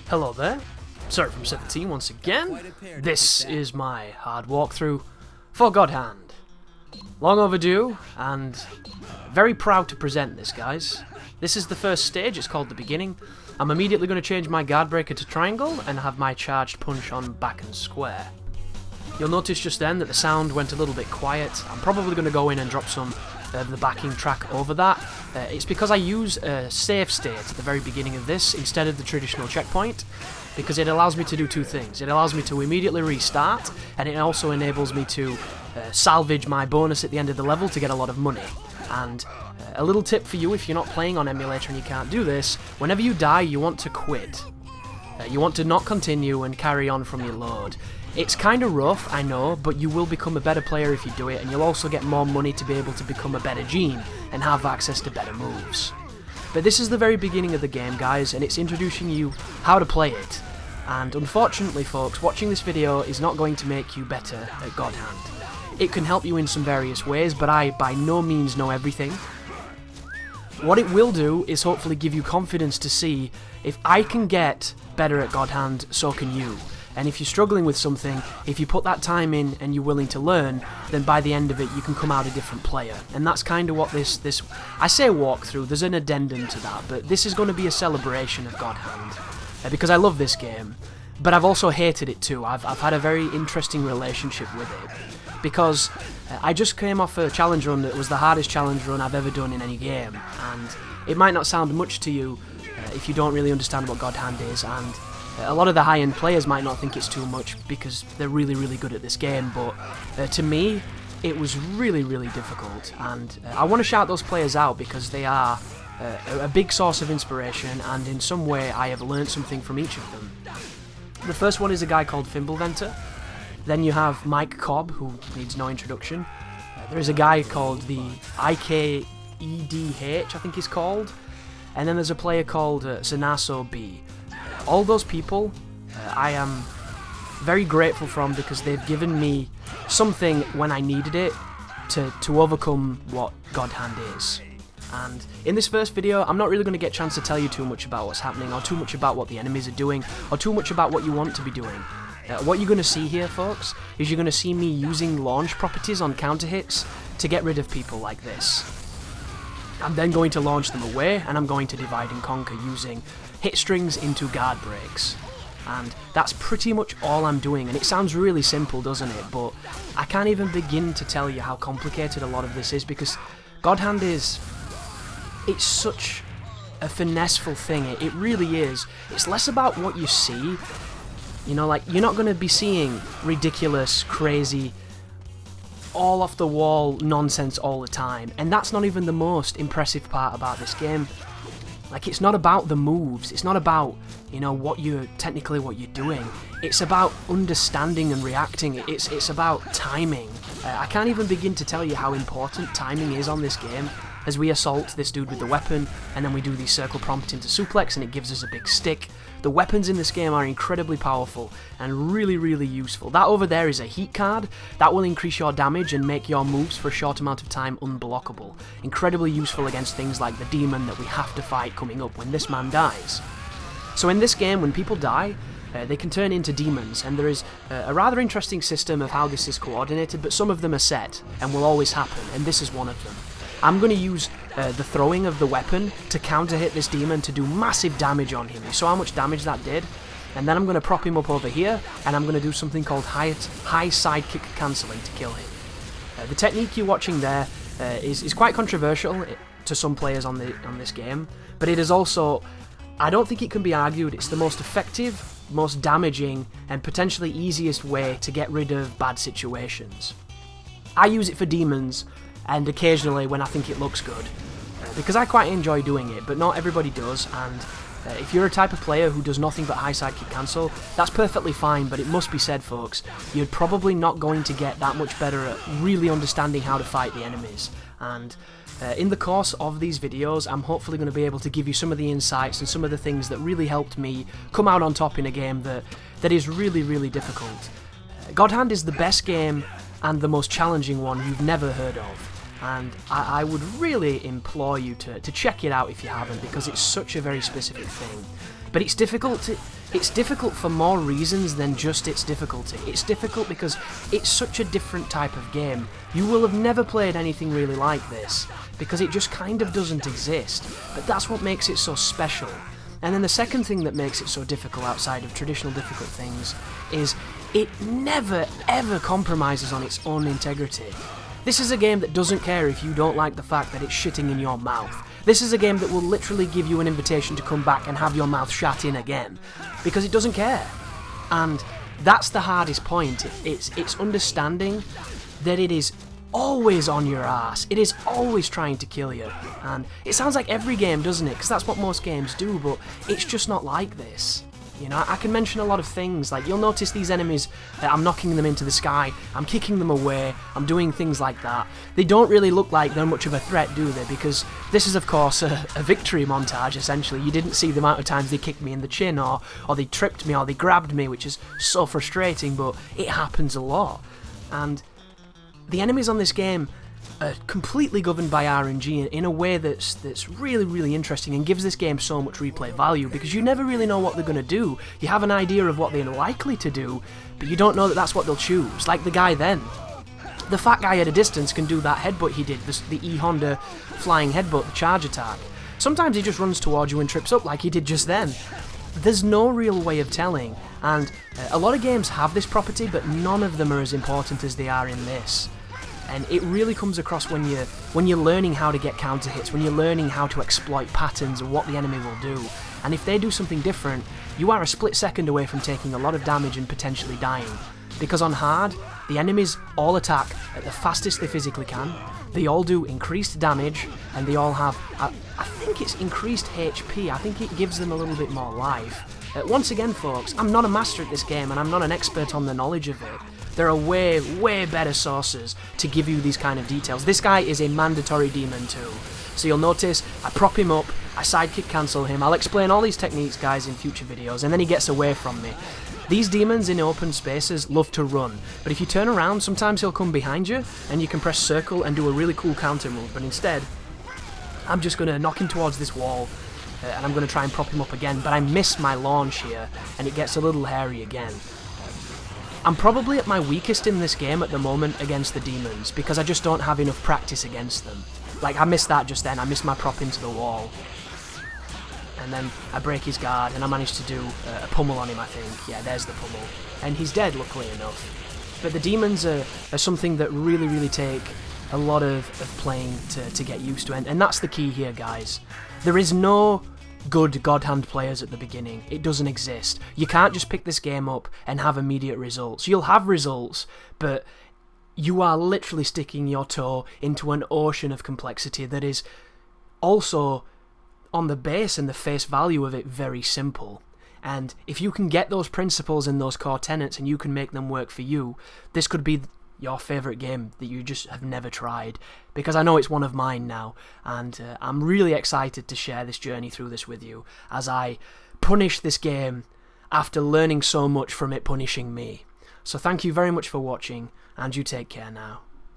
Hello there, Sorry from 17 once again. This is my hard walkthrough for God Hand. Long overdue, and very proud to present this, guys. This is the first stage, it's called the beginning. I'm immediately going to change my guard breaker to triangle and have my charged punch on back and square. You'll notice just then that the sound went a little bit quiet. I'm probably going to go in and drop some of the backing track over that. It's because I use a save state at the very beginning of this instead of the traditional checkpoint, because it allows me to do two things. It allows me to immediately restart, and it also enables me to salvage my bonus at the end of the level to get a lot of money. And a little tip for you if you're not playing on emulator and you can't do this, whenever you die you want to quit. You want to not continue and carry on from your load. It's kind of rough, I know, but you will become a better player if you do it, and you'll also get more money to be able to become a better gene and have access to better moves. But this is the very beginning of the game, guys, and it's introducing you how to play it. And unfortunately, folks, watching this video is not going to make you better at God Hand. It can help you in some various ways, but I by no means know everything. What it will do is hopefully give you confidence to see if I can get better at God Hand, so can you. And if you're struggling with something, if you put that time in and you're willing to learn, then by the end of it you can come out a different player. And that's kind of what this I say walkthrough, there's an addendum to that, but this is going to be a celebration of God Hand. Because I love this game, but I've also hated it too. I've had a very interesting relationship with it. Because I just came off a challenge run that was the hardest challenge run I've ever done in any game. And it might not sound much to you if you don't really understand what God Hand is, and a lot of the high-end players might not think it's too much because they're really, really good at this game, but to me, it was really, really difficult, and I want to shout those players out because they are a big source of inspiration, and in some way I have learned something from each of them. The first one is a guy called Fimbleventer. Then you have Mike Cobb, who needs no introduction. There is a guy called the IKEDH, I think he's called, and then there's a player called Zanaso B. All those people I am very grateful from because they've given me something when I needed it to overcome what God Hand is. And in this first video, I'm not really going to get a chance to tell you too much about what's happening, or too much about what the enemies are doing, or too much about what you want to be doing. What you're going to see here, folks, is you're going to see me using launch properties on counter hits to get rid of people like this. I'm then going to launch them away, and I'm going to divide and conquer using hit strings into guard breaks. And that's pretty much all I'm doing, and it sounds really simple, doesn't it? But I can't even begin to tell you how complicated a lot of this is, because God Hand it's such a finesseful thing. It really is. It's less about what you see. You know, like, you're not going to be seeing ridiculous, crazy, all off the wall nonsense all the time, and that's not even the most impressive part about this game. Like, it's not about the moves, it's not about, you know, what you're doing. It's about understanding and reacting. It's about timing. I can't even begin to tell you how important timing is on this game, as we assault this dude with the weapon, and then we do the circle prompt into suplex, and it gives us a big stick. The weapons in this game are incredibly powerful and really, really useful. That over there is a heat card. That will increase your damage and make your moves for a short amount of time unblockable. Incredibly useful against things like the demon that we have to fight coming up when this man dies. So in this game, when people die, they can turn into demons, and there is a rather interesting system of how this is coordinated, but some of them are set and will always happen, and this is one of them. I'm going to use the throwing of the weapon to counter hit this demon to do massive damage on him. You saw how much damage that did? And then I'm going to prop him up over here, and I'm going to do something called high side kick cancelling to kill him. The technique you're watching there is quite controversial to some players on this game, but it is also, I don't think it can be argued, it's the most effective, most damaging, and potentially easiest way to get rid of bad situations. I use it for demons, and occasionally when I think it looks good, because I quite enjoy doing it, but not everybody does, and if you're a type of player who does nothing but high side kick cancel, that's perfectly fine, but it must be said, folks, you're probably not going to get that much better at really understanding how to fight the enemies, and in the course of these videos, I'm hopefully going to be able to give you some of the insights and some of the things that really helped me come out on top in a game that is really, really difficult. God Hand is the best game and the most challenging one you've never heard of. And I would really implore you to check it out if you haven't, because it's such a very specific thing. But it's difficult for more reasons than just its difficulty. It's difficult because it's such a different type of game. You will have never played anything really like this, because it just kind of doesn't exist. But that's what makes it so special. And then the second thing that makes it so difficult outside of traditional difficult things is it never ever compromises on its own integrity. This is a game that doesn't care if you don't like the fact that it's shitting in your mouth. This is a game that will literally give you an invitation to come back and have your mouth shat in again, because it doesn't care. And that's the hardest point. It's understanding that it is always on your ass. It is always trying to kill you. And it sounds like every game, doesn't it? Because that's what most games do, but it's just not like this. You know, I can mention a lot of things, like you'll notice these enemies, I'm knocking them into the sky, I'm kicking them away, I'm doing things like that. They don't really look like they're much of a threat, do they? Because this is, of course, a victory montage, essentially. You didn't see the amount of times they kicked me in the chin, or they tripped me, or they grabbed me, which is so frustrating, but it happens a lot. And the enemies on this game are completely governed by RNG in a way that's really, really interesting and gives this game so much replay value, because you never really know what they're going to do. You have an idea of what they're likely to do, but you don't know that that's what they'll choose. Like the guy then. The fat guy at a distance can do that headbutt he did, the E-Honda flying headbutt, the charge attack. Sometimes he just runs towards you and trips up like he did just then. There's no real way of telling, and a lot of games have this property, but none of them are as important as they are in this. And it really comes across when you're learning how to get counter hits, when you're learning how to exploit patterns and what the enemy will do. And if they do something different, you are a split second away from taking a lot of damage and potentially dying. Because on hard, the enemies all attack at the fastest they physically can, they all do increased damage, and they all have, I think it's increased HP, I think it gives them a little bit more life. Once again folks, I'm not a master at this game and I'm not an expert on the knowledge of it. There are way, way better sources to give you these kind of details. This guy is a mandatory demon too. So you'll notice, I prop him up, I sidekick cancel him, I'll explain all these techniques guys in future videos, and then he gets away from me. These demons in open spaces love to run, but if you turn around, sometimes he'll come behind you, and you can press circle and do a really cool counter move, but instead, I'm just going to knock him towards this wall, and I'm going to try and prop him up again, but I miss my launch here, and it gets a little hairy again. I'm probably at my weakest in this game at the moment against the demons, because I just don't have enough practice against them. Like, I missed that just then, I missed my prop into the wall. And then I break his guard, and I managed to do a pummel on him, I think. Yeah, there's the pummel. And he's dead, luckily enough. But the demons are something that really, really take a lot of playing to get used to, and that's the key here, guys. There is no good God Hand players at the beginning. It doesn't exist. You can't just pick this game up and have immediate results. You'll have results, but you are literally sticking your toe into an ocean of complexity that is also, on the base and the face value of it, very simple. And if you can get those principles and those core tenets and you can make them work for you, this could be your favourite game that you just have never tried, because I know it's one of mine now, and I'm really excited to share this journey through this with you as I punish this game after learning so much from it punishing me. So thank you very much for watching, and you take care now.